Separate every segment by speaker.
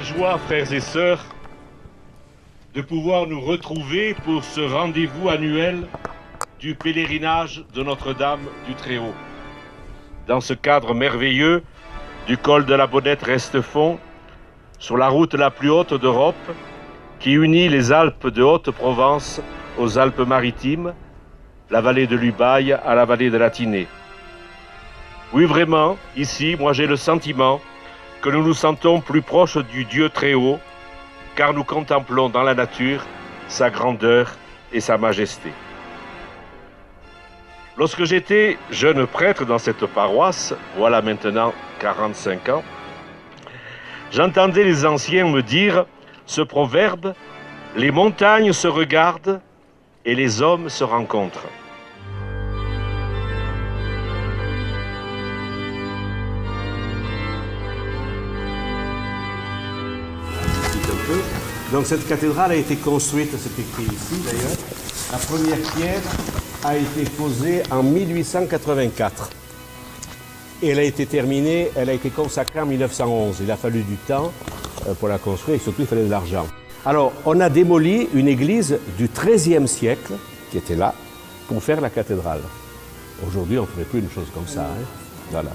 Speaker 1: joie, frères et sœurs, de pouvoir nous retrouver pour ce rendez-vous annuel du pèlerinage de Notre-Dame du Très-Haut. Dans ce cadre merveilleux du col de la Bonnette-Restefond, sur la route la plus haute d'Europe, qui unit les Alpes de Haute-Provence aux Alpes-Maritimes, la vallée de l'Ubaye à la vallée de la Tinée. Oui, vraiment, ici, moi j'ai le sentiment que nous nous sentons plus proches du Dieu Très-Haut, car nous contemplons dans la nature sa grandeur et sa majesté. Lorsque j'étais jeune prêtre dans cette paroisse, voilà maintenant 45 ans, j'entendais les anciens me dire ce proverbe « Les montagnes se regardent et les hommes se rencontrent ».
Speaker 2: Donc cette cathédrale a été construite, c'est écrit ici d'ailleurs. La première pierre a été posée en 1884. Et elle a été terminée, elle a été consacrée en 1911. Il a fallu du temps pour la construire et surtout il fallait de l'argent. Alors on a démoli une église du XIIIe siècle qui était là pour faire la cathédrale. Aujourd'hui on ne ferait plus une chose comme ça. Hein. Voilà.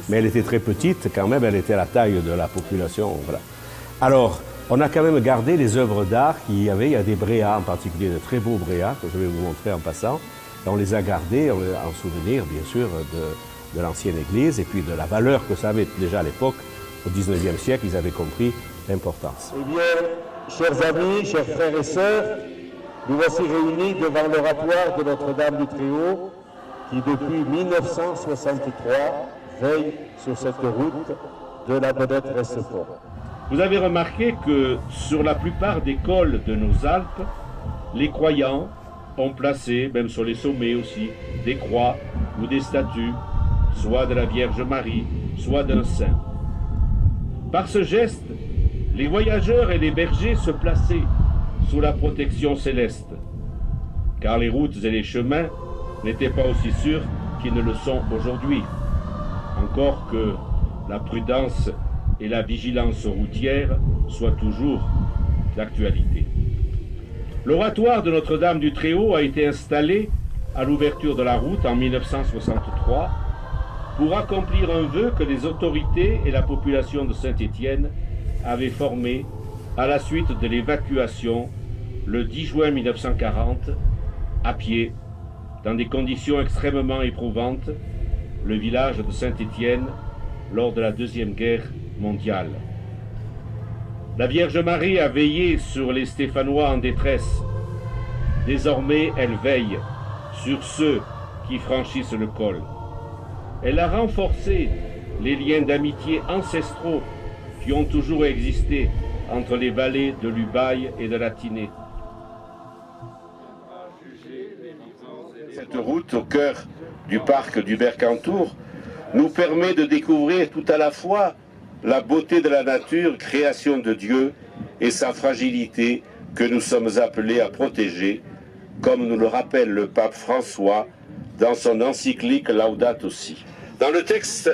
Speaker 2: Mais elle était très petite quand même, elle était à la taille de la population. Voilà. Alors, on a quand même gardé les œuvres d'art qu'il y avait. Il y a des bréas, en particulier de très beaux bréas, que je vais vous montrer en passant. Et on les a gardés en souvenir, bien sûr, de l'ancienne église et puis de la valeur que ça avait déjà à l'époque. Au XIXe siècle, ils avaient compris l'importance.
Speaker 3: Eh bien, chers amis, chers frères et sœurs, nous voici réunis devant l'oratoire de Notre-Dame du Très-Haut, qui depuis 1963 veille sur cette route de la Bonnette-Restefond.
Speaker 1: Vous avez remarqué que sur la plupart des cols de nos Alpes, les croyants ont placé, même sur les sommets aussi, des croix ou des statues, soit de la Vierge Marie, soit d'un saint. Par ce geste, les voyageurs et les bergers se plaçaient sous la protection céleste, car les routes et les chemins n'étaient pas aussi sûrs qu'ils ne le sont aujourd'hui. Encore que la prudence et la vigilance routière soient toujours d'actualité. L'oratoire de Notre-Dame du Très-Haut a été installé à l'ouverture de la route en 1963 pour accomplir un vœu que les autorités et la population de Saint-Étienne avaient formé à la suite de l'évacuation le 10 juin 1940 à pied, dans des conditions extrêmement éprouvantes, le village de Saint-Étienne lors de la Deuxième Guerre mondiale. La Vierge Marie a veillé sur les Stéphanois en détresse. Désormais, elle veille sur ceux qui franchissent le col. Elle a renforcé les liens d'amitié ancestraux qui ont toujours existé entre les vallées de l'Ubaye et de la Tinée. Cette route au cœur du parc du Mercantour nous permet de découvrir tout à la fois la beauté de la nature, création de Dieu, et sa fragilité que nous sommes appelés à protéger, comme nous le rappelle le pape François dans son encyclique Laudato Si. Dans le texte,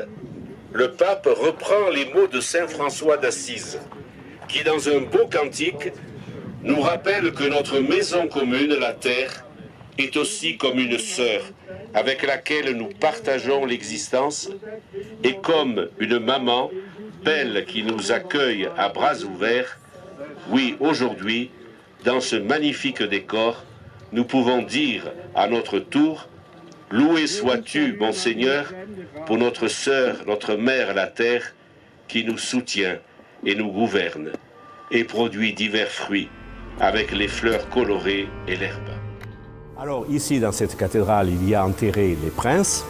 Speaker 1: le pape reprend les mots de saint François d'Assise, qui dans un beau cantique nous rappelle que notre maison commune, la terre, est aussi comme une sœur avec laquelle nous partageons l'existence et comme une maman belle qui nous accueille à bras ouverts. Oui, aujourd'hui, dans ce magnifique décor, nous pouvons dire à notre tour « Loué sois-tu, mon Seigneur, pour notre sœur, notre mère, la terre, qui nous soutient et nous gouverne, et produit divers fruits, avec les fleurs colorées et l'herbe. »
Speaker 2: Alors ici, dans cette cathédrale, il y a enterré les princes,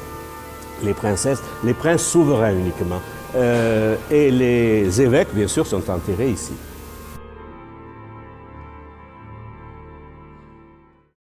Speaker 2: les princesses, les princes souverains uniquement. Et les évêques, bien sûr, sont enterrés ici.